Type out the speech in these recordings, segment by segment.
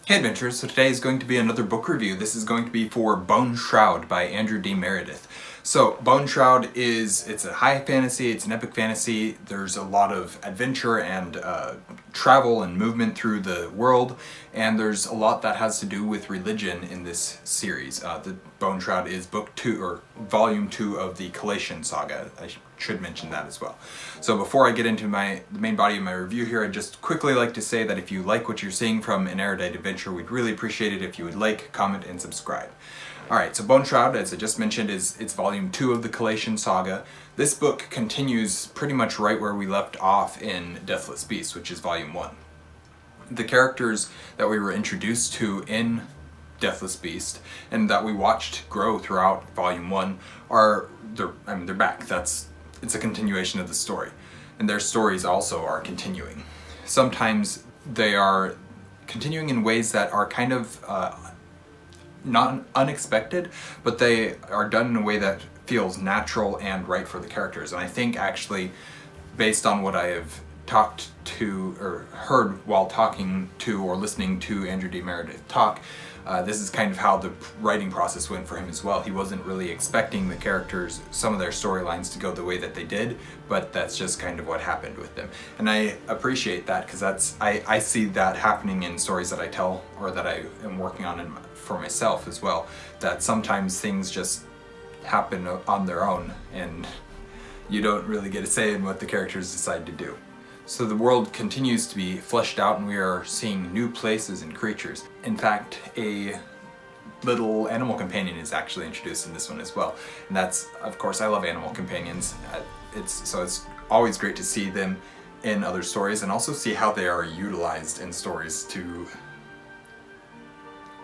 Hey adventurers, so today is going to be another book review. This is going to be for Bone Shroud by Andrew D. Meredith. So Bone Shroud it's a high fantasy, it's an epic fantasy. There's a lot of adventure and travel and movement through the world, and there's a lot that has to do with religion in this series. The Bone Shroud is book 2 or volume 2 of the Kallattian Saga. I should mention that as well. So before I get into the main body of my review here, I'd just quickly like to say that if you like what you're seeing from an Erudite adventure, we'd really appreciate it if you would like, comment, and subscribe. Alright, so Bone Shroud, as I just mentioned, it's volume 2 of the Kallattian Saga. This book continues pretty much right where we left off in Deathless Beast, which is volume 1. The characters that we were introduced to in Deathless Beast and that we watched grow throughout volume 1 they're back. It's a continuation of the story, and their stories also are continuing. Sometimes they are continuing in ways that are kind of not unexpected, but they are done in a way that feels natural and right for the characters. And I think actually, based on what I have talked to or heard while talking to or listening to Andrew D. Meredith talk, this is kind of how the writing process went for him as well. He wasn't really expecting the characters, some of their storylines, to go the way that they did, but that's just kind of what happened with them. And I appreciate that, because I see that happening in stories that I tell or that I am working on for myself as well, that sometimes things just happen on their own and you don't really get a say in what the characters decide to do. So the world continues to be fleshed out, and we are seeing new places and creatures. In fact, a little animal companion is actually introduced in this one as well. And that's, of course, I love animal companions. It's always great to see them in other stories, and also see how they are utilized in stories, to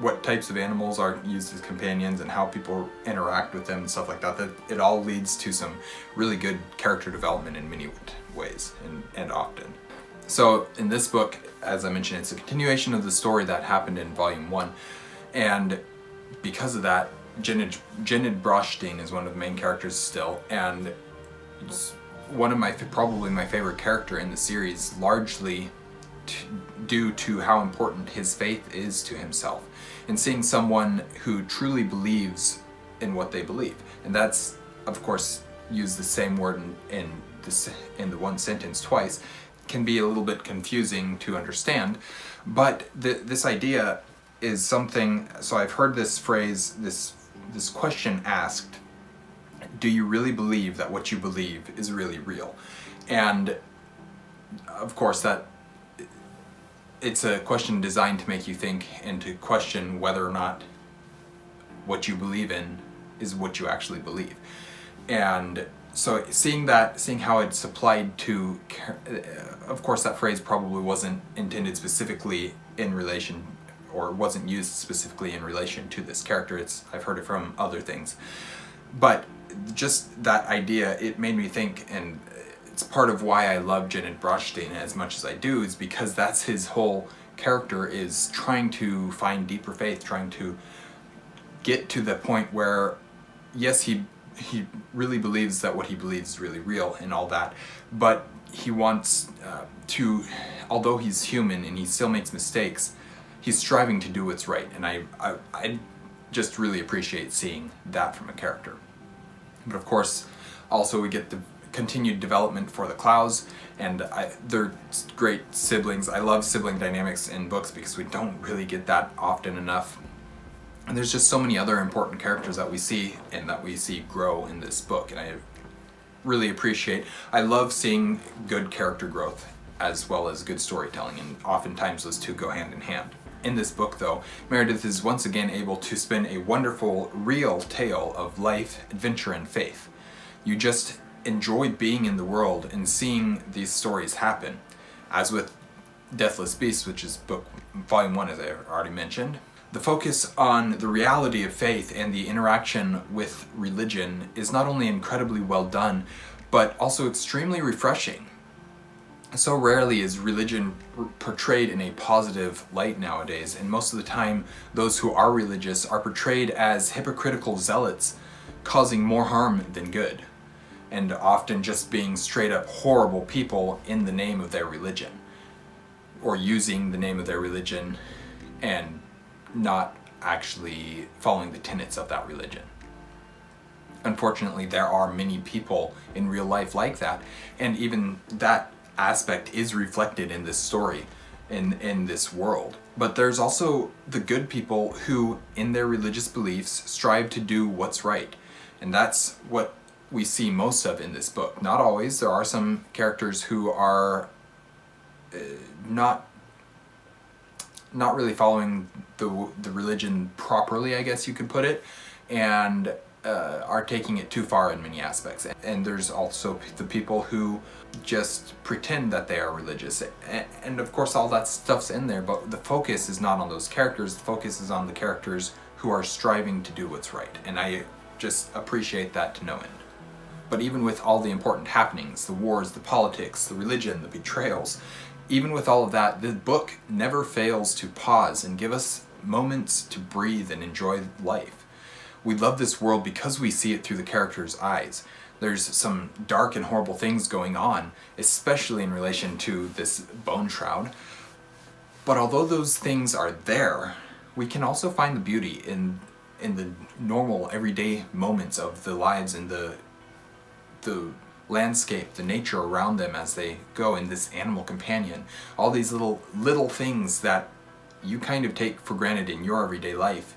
what types of animals are used as companions and how people interact with them and stuff like that. That it all leads to some really good character development in many ways and often. So in this book, as I mentioned, it's a continuation of the story that happened in volume 1, and because of that, Jenid Brostein is one of the main characters still, and it's one of probably my favorite character in the series, largely due to how important his faith is to himself, and seeing someone who truly believes in what they believe. And that's, of course, use the same word in the one sentence twice can be a little bit confusing to understand, but this idea is something. So I've heard this phrase, this question asked: do you really believe that what you believe is really real? And of course that it's a question designed to make you think and to question whether or not what you believe in is what you actually believe. And so seeing how it's applied to, of course that phrase probably wasn't intended specifically in relation, or wasn't used specifically in relation to this character. I've heard it from other things. But just that idea, it made me think, and it's part of why I love Jenid Brostein as much as I do, is because that's his whole character, is trying to find deeper faith, trying to get to the point where, yes, he really believes that what he believes is really real and all that, but he wants to, although he's human and he still makes mistakes, he's striving to do what's right. And I just really appreciate seeing that from a character. But of course, also we get the continued development for the Clouds, and they're great siblings. I love sibling dynamics in books because we don't really get that often enough. And there's just so many other important characters that we see and that we see grow in this book, and I really appreciate. I love seeing good character growth as well as good storytelling, and oftentimes those two go hand in hand. In this book, though, Meredith is once again able to spin a wonderful, real tale of life, adventure, and faith. You just enjoy being in the world and seeing these stories happen. As with Deathless Beast, which is volume 1, as I already mentioned, the focus on the reality of faith and the interaction with religion is not only incredibly well done, but also extremely refreshing. So rarely is religion portrayed in a positive light nowadays, and most of the time those who are religious are portrayed as hypocritical zealots, causing more harm than good, and often just being straight up horrible people in the name of their religion, or using the name of their religion and not actually following the tenets of that religion. Unfortunately, there are many people in real life like that, and even that aspect is reflected in this story, in this world. But there's also the good people who, in their religious beliefs, strive to do what's right. And that's what we see most of in this book. Not always. There are some characters who are not really following the religion properly, I guess you could put it, and are taking it too far in many aspects. And there's also the people who just pretend that they are religious. And of course all that stuff's in there, but the focus is not on those characters. The focus is on the characters who are striving to do what's right. And I just appreciate that to no end. But even with all the important happenings, the wars, the politics, the religion, the betrayals, even with all of that, the book never fails to pause and give us moments to breathe and enjoy life. We love this world because we see it through the characters' eyes. There's some dark and horrible things going on, especially in relation to this Bone Shroud. But although those things are there, we can also find the beauty in the normal, everyday moments of the lives and the landscape, the nature around them as they go, in this animal companion. All these little things that you kind of take for granted in your everyday life,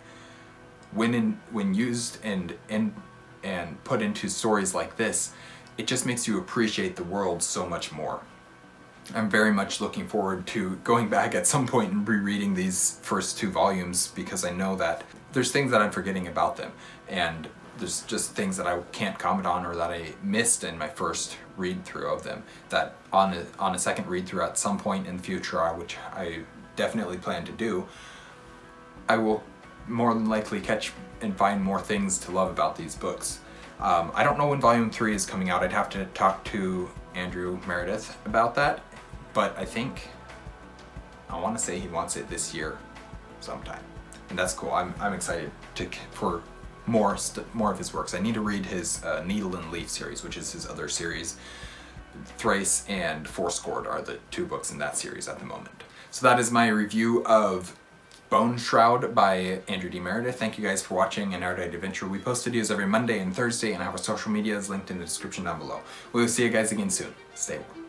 when used and put into stories like this, it just makes you appreciate the world so much more. I'm very much looking forward to going back at some point and rereading these first 2 volumes, because I know that there's things that I'm forgetting about them, and there's just things that I can't comment on or that I missed in my first read through of them, that on a second read through at some point in the future, which I definitely plan to do, I will more than likely catch and find more things to love about these books. I don't know when volume 3 is coming out. I'd have to talk to Andrew Meredith about that, but I want to say he wants it this year sometime, and that's cool. I'm excited for more of his works. I need to read his Needle and Leaf series, which is his other series. Thrice and Fourscored are the 2 books in that series at the moment. So that is my review of Bone Shroud by Andrew D. Meredith. Thank you guys for watching an Erudite Adventure. We post videos every Monday and Thursday, and our social media is linked in the description down below. We will see you guys again soon. Stay well.